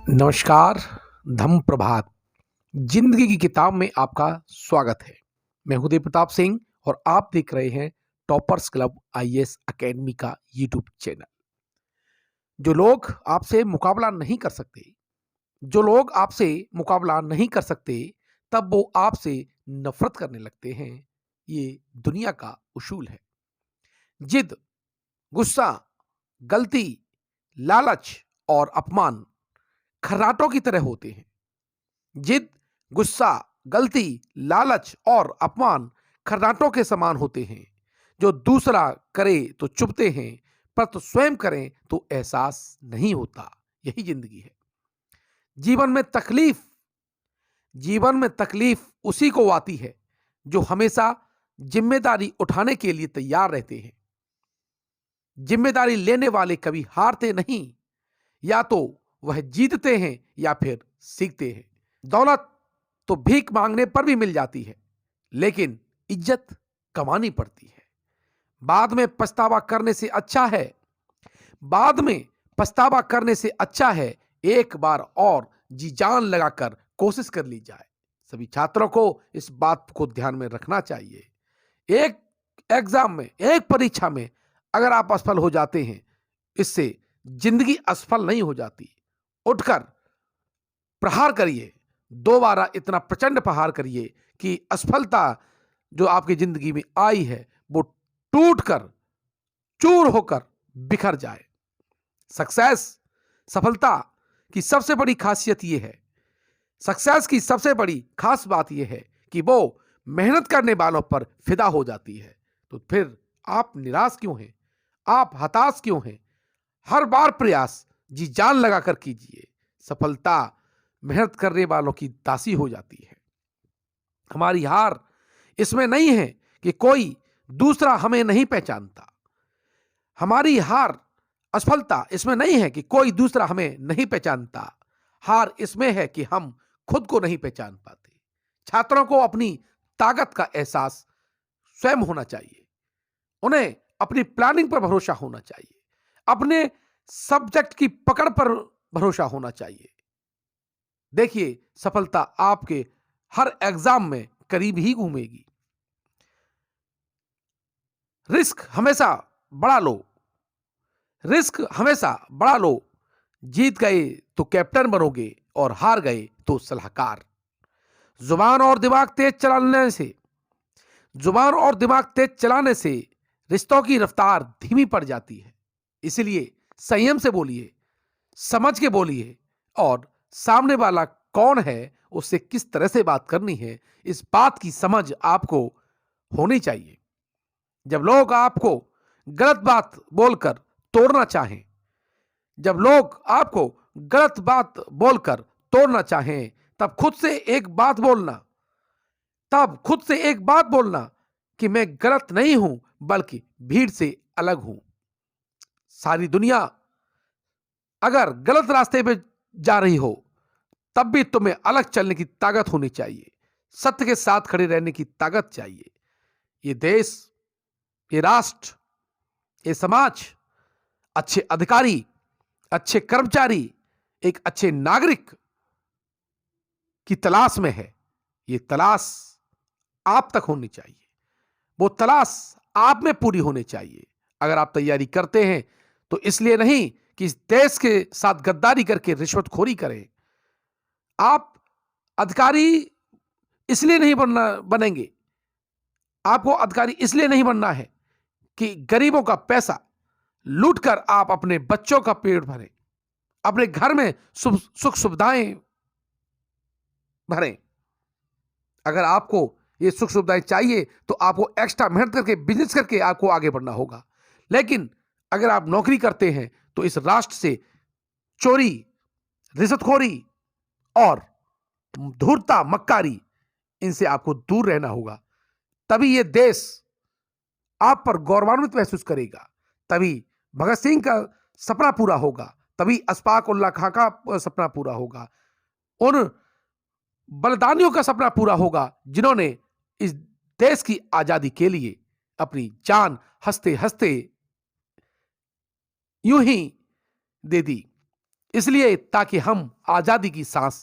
नमस्कार, धम्म प्रभात। जिंदगी की किताब में आपका स्वागत है। मैं हूं देव प्रताप सिंह और आप देख रहे हैं टॉपर्स क्लब आईएएस एकेडमी का यूट्यूब चैनल। जो लोग आपसे मुकाबला नहीं कर सकते, जो लोग आपसे मुकाबला नहीं कर सकते, तब वो आपसे नफरत करने लगते हैं। ये दुनिया का उसूल है। जिद, गुस्सा, गलती, लालच और अपमान खर्राटों की तरह होते हैं। जिद, गुस्सा, गलती, लालच और अपमान खर्राटों के समान होते हैं, जो दूसरा करे तो चुभते हैं, पर तो स्वयं करें तो एहसास नहीं होता। यही जिंदगी है। जीवन में तकलीफ जीवन में तकलीफ उसी को आती है जो हमेशा जिम्मेदारी उठाने के लिए तैयार रहते हैं। जिम्मेदारी लेने वाले कभी हारते नहीं। या तो वह जीतते हैं या फिर सीखते हैं। दौलत तो भीख मांगने पर भी मिल जाती है, लेकिन इज्जत कमानी पड़ती है। बाद में पछतावा करने से अच्छा है बाद में पछतावा करने से अच्छा है एक बार और जी जान लगाकर कोशिश कर ली जाए। सभी छात्रों को इस बात को ध्यान में रखना चाहिए। एक एग्जाम में, एक परीक्षा में अगर आप असफल हो जाते हैं, इससे जिंदगी असफल नहीं हो जाती। उठकर प्रहार करिए, दोबारा इतना प्रचंड प्रहार करिए कि असफलता जो आपकी जिंदगी में आई है वो टूटकर, चूर होकर बिखर जाए। सक्सेस, सफलता की सबसे बड़ी खासियत यह है, सक्सेस की सबसे बड़ी खास बात यह है कि वो मेहनत करने वालों पर फिदा हो जाती है। तो फिर आप निराश क्यों हैं? आप हताश क्यों हैं? हर बार प्रयास जी जान लगाकर कीजिए। सफलता मेहनत करने वालों की दासी हो जाती है। हमारी हार इसमें नहीं है कि कोई दूसरा हमें नहीं पहचानता। हमारी हार, असफलता इसमें नहीं है कि कोई दूसरा हमें नहीं पहचानता। हार इसमें है कि हम खुद को नहीं पहचान पाते। छात्रों को अपनी ताकत का एहसास स्वयं होना चाहिए। उन्हें अपनी प्लानिंग पर भरोसा होना चाहिए। अपने सब्जेक्ट की पकड़ पर भरोसा होना चाहिए। देखिए, सफलता आपके हर एग्जाम में करीब ही घूमेगी। रिस्क हमेशा बड़ा लो रिस्क हमेशा बड़ा लो। जीत गए तो कैप्टन बनोगे और हार गए तो सलाहकार। जुबान और दिमाग तेज चलाने से जुबान और दिमाग तेज चलाने से रिश्तों की रफ्तार धीमी पड़ जाती है। इसलिए संयम से बोलिए, समझ के बोलिए और सामने वाला कौन है, उससे किस तरह से बात करनी है, इस बात की समझ आपको होनी चाहिए। जब लोग आपको गलत बात बोलकर तोड़ना चाहें जब लोग आपको गलत बात बोलकर तोड़ना चाहें, तब खुद से एक बात बोलना कि मैं गलत नहीं हूं, बल्कि भीड़ से अलग हूं। सारी दुनिया अगर गलत रास्ते पे जा रही हो, तब भी तुम्हें अलग चलने की ताकत होनी चाहिए। सत्य के साथ खड़े रहने की ताकत चाहिए। ये देश, ये राष्ट्र, ये समाज अच्छे अधिकारी, अच्छे कर्मचारी, एक अच्छे नागरिक की तलाश में है। ये तलाश आप तक होनी चाहिए। वो तलाश आप में पूरी होनी चाहिए। अगर आप तैयारी करते हैं तो इसलिए नहीं कि इस देश के साथ गद्दारी करके रिश्वतखोरी करें। आप अधिकारी इसलिए नहीं बनेंगे। आपको अधिकारी इसलिए नहीं बनना है कि गरीबों का पैसा लूटकर आप अपने बच्चों का पेट भरें, अपने घर में सुख सुविधाएं भरें। अगर आपको ये सुख सुविधाएं चाहिए तो आपको एक्स्ट्रा मेहनत करके, बिजनेस करके आपको आगे बढ़ना होगा। लेकिन अगर आप नौकरी करते हैं तो इस राष्ट्र से चोरी, रिश्वतखोरी और धूर्तता, मक्कारी, इनसे आपको दूर रहना होगा। तभी ये देश आप पर गौरवान्वित महसूस करेगा। तभी भगत सिंह का सपना पूरा होगा। तभी अशफाक उल्लाह खां का सपना पूरा होगा। उन बलिदानियों का सपना पूरा होगा जिन्होंने इस देश की आजादी के लिए अपनी जान हंसते हंसते यूं ही दे दी। इसलिए ताकि हम आजादी की सांस